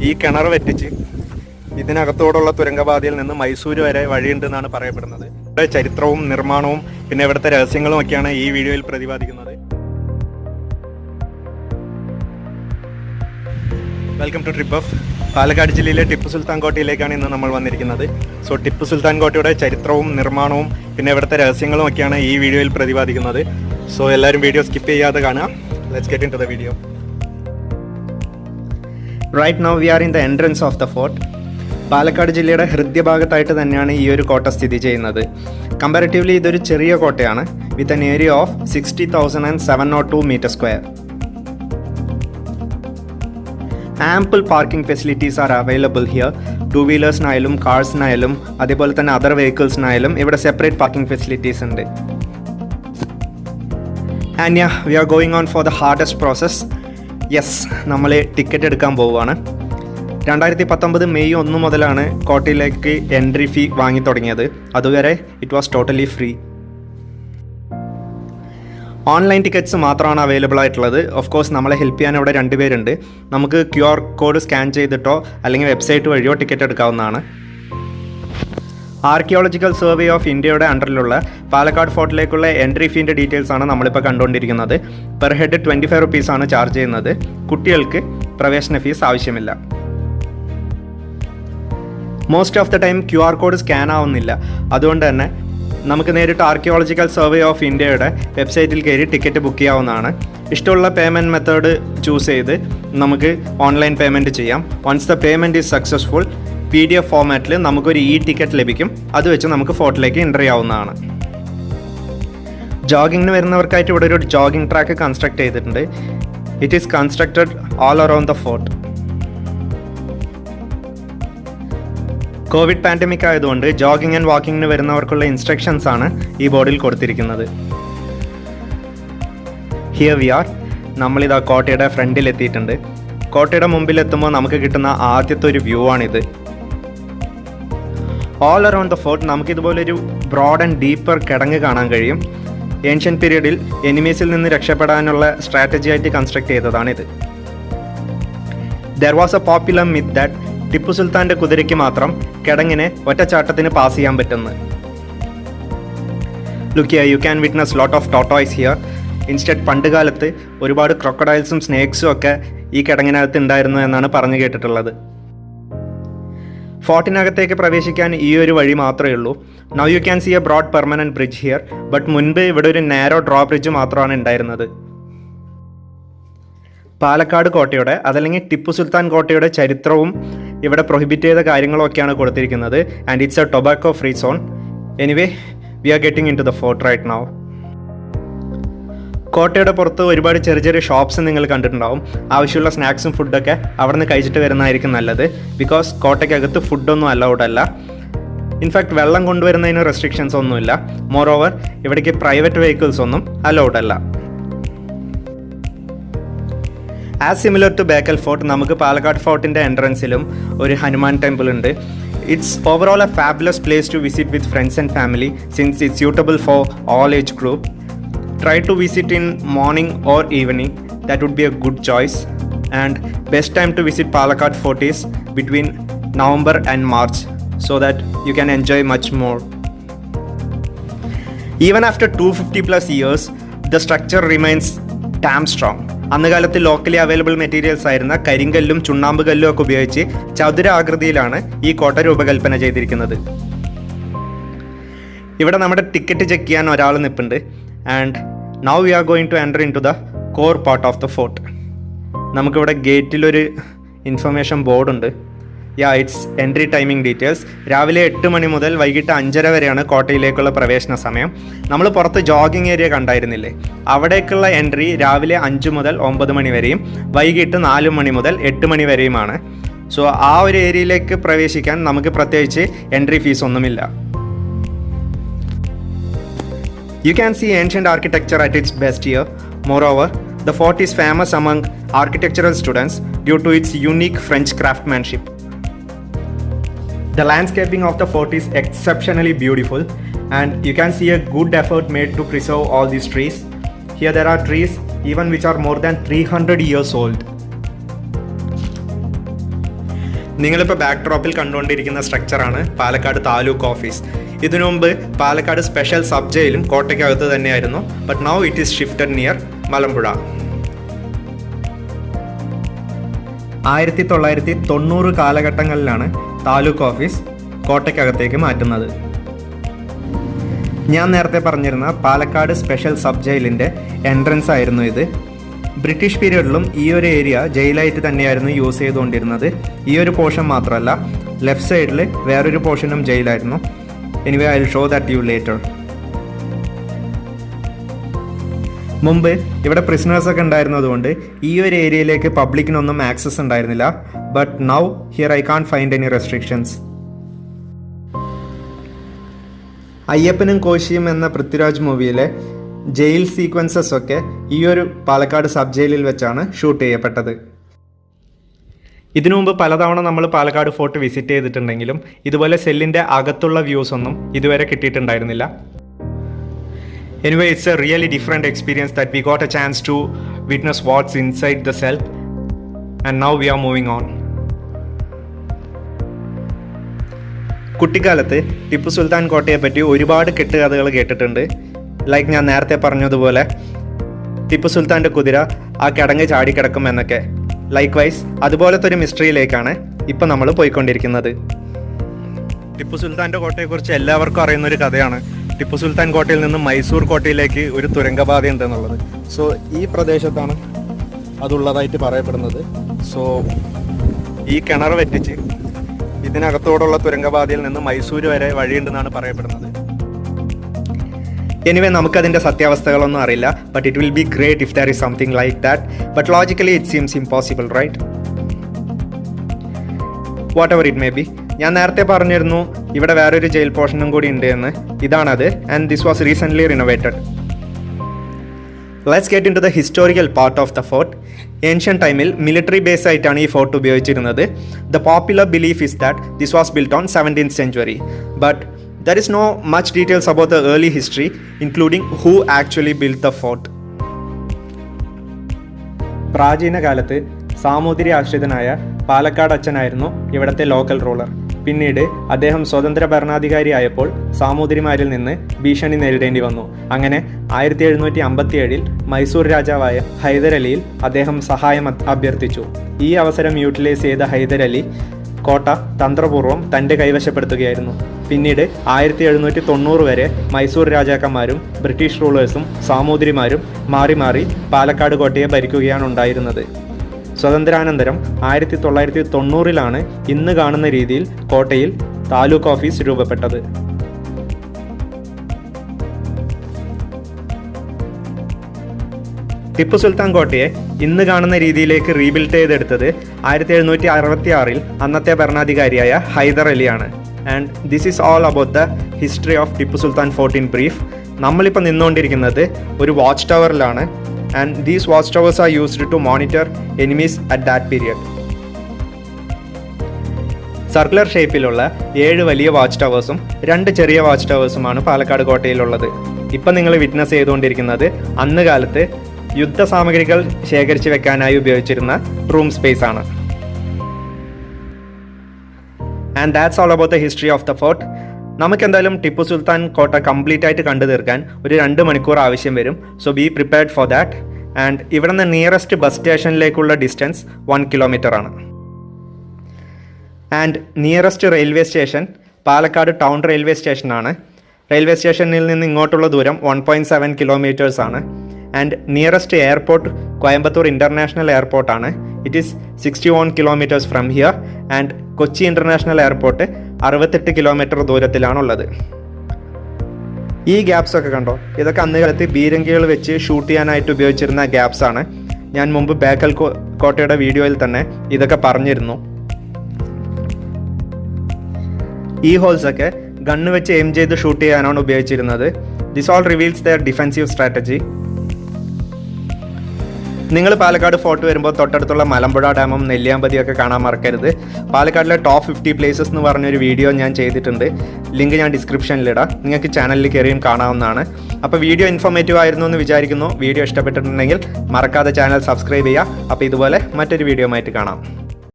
ഈ കിണർ വെറ്റിച്ച് ഇതിനകത്തോടുള്ള തുരങ്കപാതയിൽ നിന്ന് മൈസൂർ വരെ വഴിയുണ്ടെന്നാണ് പറയപ്പെടുന്നത്. ഇവിടെ ചരിത്രവും നിർമ്മാണവും പിന്നെ ഇവിടുത്തെ രഹസ്യങ്ങളും ഒക്കെയാണ് ഈ വീഡിയോയിൽ പ്രതിപാദിക്കുന്നത്. Welcome to trip of. Palakkad ജില്ലയിലെ ടിപ്പു സുൽത്താൻ കോട്ടയിലേക്കാണ് ഇന്ന് നമ്മൾ വന്നിരിക്കുന്നത്. സോ ടിപ്പു സുൽത്താൻ കോട്ടയുടെ ചരിത്രവും നിർമ്മാണവും പിന്നെ ഇവിടുത്തെ രഹസ്യങ്ങളും ഒക്കെയാണ് ഈ വീഡിയോയിൽ പ്രതിപാദിക്കുന്നത്. സോ എല്ലാവരും വീഡിയോ സ്കിപ്പ് ചെയ്യാതെ കാണുക. Let's get into the video. Right now we are in the entrance of the fort. Palakkad ജില്ലയുടെ ഹൃദയഭാഗത്തായിട്ട് തന്നെയാണ് ഈ ഒരു കോട്ട സ്ഥിതി ചെയ്യുന്നത്. കമ്പാരിറ്റീവ്ലി ഇതൊരു ചെറിയ കോട്ടയാണ് with an area of 60,702 metre square. Ample parking facilities are available here. Two വീലേഴ്സിനായാലും കാർസിനായാലും അതേപോലെ തന്നെ അതർ വെഹിക്കിൾസിനായാലും ഇവിടെ സെപ്പറേറ്റ് പാർക്കിംഗ് ഫെസിലിറ്റീസ് ഉണ്ട്. And we are going on for the hardest process. Yes, നമ്മൾ ടിക്കറ്റ് എടുക്കാൻ പോവുകയാണ്. 2019 മെയ് 1 മുതലാണ് കോട്ടയിലേക്ക് എൻട്രി ഫീ വാങ്ങി തുടങ്ങിയത്. അതുവരെ it was totally free. Online tickets മാത്രമാണ് അവൈലബിൾ ആയിട്ടുള്ളത്. ഓഫ് കോഴ്സ് നമ്മളെ ഹെൽപ്പ് ചെയ്യാൻ ഇവിടെ 2 പേരുണ്ട്. നമുക്ക് QR കോഡ് സ്കാൻ ചെയ്തിട്ടോ അല്ലെങ്കിൽ വെബ്സൈറ്റ് വഴിയോ ടിക്കറ്റ് എടുക്കാവുന്നതാണ്. ആർക്കിയോളജിക്കൽ സർവേ ഓഫ് ഇന്ത്യയുടെ അണ്ടറിലുള്ള പാലക്കാട് ഫോർട്ടിലേക്കുള്ള എൻട്രി ഫീൻ്റെ ഡീറ്റെയിൽസ് ആണ് നമ്മളിപ്പോൾ കണ്ടുകൊണ്ടിരിക്കുന്നത്. പെർ ഹെഡ് 25 റുപ്പീസാണ് ചാർജ് ചെയ്യുന്നത്. കുട്ടികൾക്ക് പ്രവേശന ഫീസ് ആവശ്യമില്ല. Most of the time QR code scan ആവുന്നില്ല. അതുകൊണ്ട് തന്നെ നമുക്ക് നേരിട്ട് ആർക്കിയോളജിക്കൽ സർവേ ഓഫ് ഇന്ത്യയുടെ വെബ്സൈറ്റിൽ കയറി ടിക്കറ്റ് ബുക്ക് ചെയ്യാവുന്നതാണ്. ഇഷ്ടമുള്ള പേയ്മെൻറ്റ് മെത്തേഡ് ചൂസ് ചെയ്ത് നമുക്ക് ഓൺലൈൻ പേയ്മെൻറ്റ് ചെയ്യാം. Once the payment is successful PDF ഫോമാറ്റിൽ നമുക്കൊരു ടിക്കറ്റ് ലഭിക്കും. അത് വെച്ച് നമുക്ക് ഫോർട്ടിലേക്ക് എൻ്റർ ചെയ്യാവുന്നതാണ്. ജോഗിങ്ങിന് വരുന്നവർക്കായിട്ട് ഇവിടെ ഒരു ജോഗിങ് ട്രാക്ക് കൺസ്ട്രക്ട് ചെയ്തിട്ടുണ്ട്. It is constructed all around the fort. Covid pandemic ആയതുകൊണ്ട് ജോഗിങ് ആൻഡ് വാക്കിങ്ങിന് വരുന്നവർക്കുള്ള ഇൻസ്ട്രക്ഷൻസ് ആണ് ഈ ബോർഡിൽ കൊടുത്തിരിക്കുന്നത്. Here we are. നമ്മളിതാ കോട്ടയുടെ ഫ്രണ്ടിൽ എത്തിയിട്ടുണ്ട്. കോട്ടയുടെ മുമ്പിൽ എത്തുമ്പോൾ നമുക്ക് കിട്ടുന്ന ആദ്യത്തെ ഒരു വ്യൂ ആണിത്. ഓൾ അറൗണ്ട് ദ ഫോർട്ട് നമുക്കിതുപോലൊരു ബ്രോഡ് ആൻഡ് ഡീപ്പർ കിടങ്ങ് കാണാൻ കഴിയും. ഏൻഷ്യൻ പീരീഡിൽ എനിമീസിൽ നിന്ന് രക്ഷപ്പെടാനുള്ള സ്ട്രാറ്റജി ആയിട്ട് കൺസ്ട്രക്ട് ചെയ്തതാണിത്. There was a popular myth that Tipu സുൽത്താൻ്റെ കുതിരയ്ക്ക് മാത്രം കിടങ്ങിനെ ഒറ്റച്ചാട്ടത്തിന് പാസ് ചെയ്യാൻ പറ്റുന്നത്. Look here, you can witness lot of tortoise here. Instead പണ്ട് കാലത്ത് ഒരുപാട് ക്രൊക്കഡൈൽസും സ്നേക്സും ഒക്കെ ഈ കിടങ്ങിനകത്ത് ഉണ്ടായിരുന്നു എന്നാണ് പറഞ്ഞു കേട്ടിട്ടുള്ളത്. ഫോർട്ടിനകത്തേക്ക് പ്രവേശിക്കാൻ ഈ ഒരു വഴി മാത്രമേ ഉള്ളൂ. Now you can see a broad permanent bridge here. But മുൻപ് ഇവിടെ ഒരു നാരോ ഡ്രോ ബ്രിഡ്ജ് മാത്രമാണ് ഉണ്ടായിരുന്നത്. പാലക്കാട് കോട്ടയുടെ അതല്ലെങ്കിൽ ടിപ്പു സുൽത്താൻ കോട്ടയുടെ ചരിത്രവും ഇവിടെ പ്രൊഹിബിറ്റ് ചെയ്ത കാര്യങ്ങളൊക്കെയാണ് കൊടുത്തിരിക്കുന്നത്. And it's a tobacco free zone. Anyway, we are getting into the fort right now. കോട്ടയുടെ പുറത്ത് ഒരുപാട് ചെറിയ ചെറിയ ഷോപ്സ് നിങ്ങൾ കണ്ടിട്ടുണ്ടാവും. ആവശ്യമുള്ള സ്നാക്സും ഫുഡൊക്കെ അവിടെ നിന്ന് കഴിച്ചിട്ട് വരുന്നതായിരിക്കും നല്ലത്. ബിക്കോസ് കോട്ടയ്ക്കകത്ത് ഫുഡൊന്നും അലൗഡ് അല്ല. ഇൻഫാക്ട് വെള്ളം കൊണ്ടുവരുന്നതിന് റെസ്ട്രിക്ഷൻസ് ഒന്നുമില്ല. മോർ ഓവർ ഇവിടേക്ക് പ്രൈവറ്റ് വെഹിക്കിൾസ് ഒന്നും അലൗഡ് അല്ല. As similar to Bekal fort, നമുക്ക് പാലക്കാട് ഫോർട്ടിൻ്റെ എൻട്രൻസിലും ഒരു ഹനുമാൻ ടെമ്പിൾ ഉണ്ട്. It's overall a fabulous place to visit with friends and family since it's suitable for all age group. Try to visit in morning or evening. That would be a good choice. And best time to visit Palakkad Fort is between November and March so that you can enjoy much more. Even after 250 plus years, the structure remains damn strong. അന്നുകാലത്ത് locally available materials ആയിരുന്ന കരിങ്കല്ലും ചുണ്ണാമ്പ് കല്ലും ഒക്കെ ഉപയോഗിച്ച് ചതുര ആകൃതിയിലാണ് ഈ കോട്ട രൂപകൽപ്പന ചെയ്തിരിക്കുന്നത്. ഇവിടെ നമ്മുടെ ടിക്കറ്റ് ചെക്ക് ചെയ്യാൻ ഒരാൾ നിൽപ്പുണ്ട്. And now we are going to enter into the core part of the fort. നമുക്കിവിടെ ഗേറ്റിലൊരു ഇൻഫർമേഷൻ ബോർഡുണ്ട്. It's entry timing details. രാവിലെ 8 മണി മുതൽ വൈകിട്ട് 5:30 വരെയാണ് കോട്ടയിലേക്കുള്ള പ്രവേശന സമയം. നമ്മൾ പുറത്ത് ജോഗിങ് ഏരിയ കണ്ടായിരുന്നില്ലേ, അവിടേക്കുള്ള എൻട്രി രാവിലെ 5 മുതൽ 9 മണി വരെയും വൈകിട്ട് 4 മണി മുതൽ 8 മണി വരെയുമാണ്. സോ ആ ഒരു ഏരിയയിലേക്ക് പ്രവേശിക്കാൻ നമുക്ക് പ്രത്യേകിച്ച് എൻട്രി ഫീസ് ഒന്നുമില്ല. You can see ancient architecture at its best here. Moreover, the fort is famous among architectural students due to its unique French craftsmanship. The landscaping of the fort is exceptionally beautiful, and you can see a good effort made to preserve all these trees. Here there are trees even which are more than 300 years old. നിങ്ങളിപ്പോൾ back ഡ്രോപ്പിൽ കണ്ടുകൊണ്ടിരിക്കുന്ന സ്ട്രക്ചറാണ് Palakkad taluk office. ഇതിനു മുമ്പ് Palakkad special sub ജയിലും കോട്ടയ്ക്കകത്ത് തന്നെയായിരുന്നു. But now it is shifted near Malampuzha. 1990 കാലഘട്ടങ്ങളിലാണ് താലൂക്ക് ഓഫീസ് കോട്ടയ്ക്കകത്തേക്ക് മാറ്റുന്നത്. ഞാൻ നേരത്തെ പറഞ്ഞിരുന്ന പാലക്കാട് സ്പെഷ്യൽ സബ് ജയിലിൻ്റെ എൻട്രൻസ് ആയിരുന്നു ഇത്. ബ്രിട്ടീഷ് പീരീഡിലും ഈ ഒരു ഏരിയ ജയിലായിട്ട് തന്നെയായിരുന്നു യൂസ് ചെയ്തുകൊണ്ടിരുന്നത്. ഈ ഒരു പോർഷൻ മാത്രമല്ല, ലെഫ്റ്റ് സൈഡിൽ വേറൊരു പോർഷനും ജയിലായിരുന്നു. Anyway I will show that you later. മുമ്പ് ഇവിടെ പ്രിസണേഴ്സൊക്കെ ഉണ്ടായിരുന്നതുകൊണ്ട് ഈ ഒരു ഏരിയയിലേക്ക് പബ്ലിക്കിനൊന്നും ആക്സസ് ഉണ്ടായിരുന്നില്ല. But now here I can't find any restrictions. അയ്യപ്പനും കോശിയും എന്ന പൃഥ്വിരാജ് മൂവിയിലെ ജയിൽ സീക്വൻസസ് ഒക്കെ ഈ ഒരു പാലക്കാട് സബ് ജയിലിൽ വെച്ചാണ് ഷൂട്ട് ചെയ്യപ്പെട്ടത്. ഇതിനു മുമ്പ് പലതവണ നമ്മൾ പാലക്കാട് ഫോർട്ട് വിസിറ്റ് ചെയ്തിട്ടുണ്ടെങ്കിലും ഇതുപോലെ സെല്ലിൻ്റെ അകത്തുള്ള വ്യൂസ് ഒന്നും ഇതുവരെ കിട്ടിയിട്ടുണ്ടായിരുന്നില്ല. Anyway, it's a really different experience that we got a chance to witness what's inside the cell, and now we are moving on. കുട്ടിക്കാലത്ത് ടിപ്പു സുൽത്താൻ കോട്ടയെ പറ്റി ഒരുപാട് കെട്ടുകഥകൾ കേട്ടിട്ടുണ്ട്. ലൈക്ക് ഞാൻ നേരത്തെ പറഞ്ഞതുപോലെ ടിപ്പു സുൽത്താൻ്റെ കുതിര ആ കിടങ്ങ് ചാടിക്കിടക്കും എന്നൊക്കെ. ലൈക്ക് വൈസ് അതുപോലത്തെ ഒരു മിസ്റ്ററിയിലേക്കാണ് ഇപ്പം നമ്മൾ പോയിക്കൊണ്ടിരിക്കുന്നത്. ടിപ്പു സുൽത്താൻ്റെ കോട്ടയെക്കുറിച്ച് എല്ലാവർക്കും അറിയുന്നൊരു കഥയാണ് ടിപ്പു സുൽത്താൻ കോട്ടയിൽ നിന്ന് മൈസൂർ കോട്ടയിലേക്ക് ഒരു തുരങ്കപാത ഉണ്ടെന്നുള്ളത്. സോ ഈ പ്രദേശത്താണ് അതുള്ളതായിട്ട് പറയപ്പെടുന്നത്. സോ ഈ കിണർ വെറ്റിച്ച് ഇതിനകത്തോടുള്ള തുരങ്കപാതയിൽ നിന്ന് മൈസൂർ വരെ വഴിയുണ്ടെന്നാണ് പറയപ്പെടുന്നത്. എനിവേ നമുക്കതിൻ്റെ സത്യാവസ്ഥകളൊന്നും അറിയില്ല. But it will be great if there is something like that. But logically it seems impossible, right? Whatever it may be. ഞാൻ നേരത്തെ പറഞ്ഞിരുന്നു ഇവിടെ വേറൊരു ജയിൽ പോർഷനും കൂടി ഉണ്ട് എന്ന്. ഇതാണത്. And this was recently renovated. Let's get into the historical part of the fort. Ancient ടൈമിൽ മിലിറ്ററി ബേസ് ആയിട്ടാണ് ഈ ഫോർട്ട് ഉപയോഗിച്ചിരുന്നത്. The popular belief is that this was built on 17th century. But there is no much details about the early history, including who actually built the fort. പ്രാചീന കാലത്ത് സാമൂതിരി ആശ്രിതനായ പാലക്കാട് അച്ഛനായിരുന്നു ഇവിടുത്തെ local ruler. പിന്നീട് അദ്ദേഹം സ്വതന്ത്ര ഭരണാധികാരിയായപ്പോൾ സാമൂതിരിമാരിൽ നിന്ന് ഭീഷണി നേരിടേണ്ടി വന്നു. അങ്ങനെ 1757 മൈസൂർ രാജാവായ ഹൈദരലിയിൽ അദ്ദേഹം സഹായം അഭ്യർത്ഥിച്ചു. ഈ അവസരം യൂട്ടിലൈസ് ചെയ്ത ഹൈദരലി കോട്ട തന്ത്രപൂർവ്വം തൻ്റെ കൈവശപ്പെടുത്തുകയായിരുന്നു. പിന്നീട് 1790 വരെ മൈസൂർ രാജാക്കന്മാരും ബ്രിട്ടീഷ് റൂളേഴ്സും സാമൂതിരിമാരും മാറി മാറി പാലക്കാട് കോട്ടയെ ഭരിക്കുകയാണ് ഉണ്ടായിരുന്നത്. സ്വതന്ത്രാനന്തരം 1990 ഇന്ന് കാണുന്ന രീതിയിൽ കോട്ടയിൽ താലൂക്ക് ഓഫീസ് രൂപപ്പെട്ടത്. ടിപ്പു സുൽത്താൻ കോട്ടയെ ഇന്ന് കാണുന്ന രീതിയിലേക്ക് റീബിൽഡ് ചെയ്തെടുത്തത് 1766 അന്നത്തെ ഭരണാധികാരിയായ ഹൈദർ അലിയാണ്. And this is all about the history of Tipu Sultan fort in brief. നമ്മളിപ്പോൾ നിന്നുകൊണ്ടിരിക്കുന്നത് ഒരു വാച്ച് ടവറിലാണ്. And these watchtowers are used to monitor enemies at that period. Circular ഷേപ്പിലുള്ള 7 വലിയ വാച്ച് ടവേഴ്സും 2 ചെറിയ വാച്ച് ടവേഴ്സുമാണ് പാലക്കാട് കോട്ടയിലുള്ളത്. ഇപ്പം നിങ്ങൾ വിറ്റ്നസ് ചെയ്തുകൊണ്ടിരിക്കുന്നത് അന്ന് കാലത്ത് യുദ്ധസാമഗ്രികൾ ശേഖരിച്ച് വെക്കാനായി ഉപയോഗിച്ചിരുന്ന റൂം സ്പേസ് ആണ്. And that's all about the history of the fort. നമുക്കെന്തായാലും ടിപ്പു സുൽത്താൻ കോട്ട കംപ്ലീറ്റ് ആയിട്ട് കണ്ടു തീർക്കാൻ ഒരു 2 മണിക്കൂർ ആവശ്യം വരും. So be prepared for that. And ഇവിടെ നിന്ന് നിയറസ്റ്റ് ബസ് സ്റ്റേഷനിലേക്കുള്ള ഡിസ്റ്റൻസ് 1 kilometer ആണ്. And nearest railway station Palakkad town railway സ്റ്റേഷനാണ്. റെയിൽവേ സ്റ്റേഷനിൽ നിന്ന് ഇങ്ങോട്ടുള്ള ദൂരം 1.7 kilometers ആണ്. And nearest airport Coimbatore international എയർപോർട്ടാണ്. It is 61 kilometers from here. And Kochi international airport 68 kilometer ദൂരത്തിലാണുള്ളത്. ഈ ഗ്യാപ്സ് ഒക്കെ കണ്ടോ? ഇതൊക്കെ അന്ന് കാലത്ത് ബീരങ്കികൾ വെച്ച് ഷൂട്ട് ചെയ്യാനായിട്ട് ഉപയോഗിച്ചിരുന്ന ഗ്യാപ്സ് ആണ്. ഞാൻ മുമ്പ് ബേക്കൽ കോട്ടയുടെ വീഡിയോയിൽ തന്നെ ഇതൊക്കെ പറഞ്ഞിരുന്നു. ഈ ഹോൾസ് ഒക്കെ ഗണ്ണ് വെച്ച് എയിം ചെയ്ത് ഷൂട്ട് ചെയ്യാനാണ് ഉപയോഗിച്ചിരുന്നത്. This all reveals their defensive strategy. നിങ്ങൾ പാലക്കാട് ഫോർട്ട് വരുമ്പോൾ തൊട്ടടുത്തുള്ള മലമ്പുഴ ഡാമും നെല്ലിയാമ്പതിയൊക്കെ കാണാൻ മറക്കരുത്. പാലക്കാടിലെ ടോപ്പ് 50 പ്ലേസസ് എന്ന് പറഞ്ഞൊരു വീഡിയോ ഞാൻ ചെയ്തിട്ടുണ്ട്. ലിങ്ക് ഞാൻ ഡിസ്ക്രിപ്ഷനിലിടാം. നിങ്ങൾക്ക് ചാനലിൽ കയറിയും കാണാവുന്നതാണ്. അപ്പോൾ വീഡിയോ ഇൻഫോർമേറ്റീവ് ആയിരുന്നു എന്ന് വിചാരിക്കുന്നു. വീഡിയോ ഇഷ്ടപ്പെട്ടിട്ടുണ്ടെങ്കിൽ മറക്കാതെ ചാനൽ സബ്സ്ക്രൈബ് ചെയ്യുക. അപ്പോൾ ഇതുപോലെ മറ്റൊരു വീഡിയോ ആയിട്ട് കാണാം.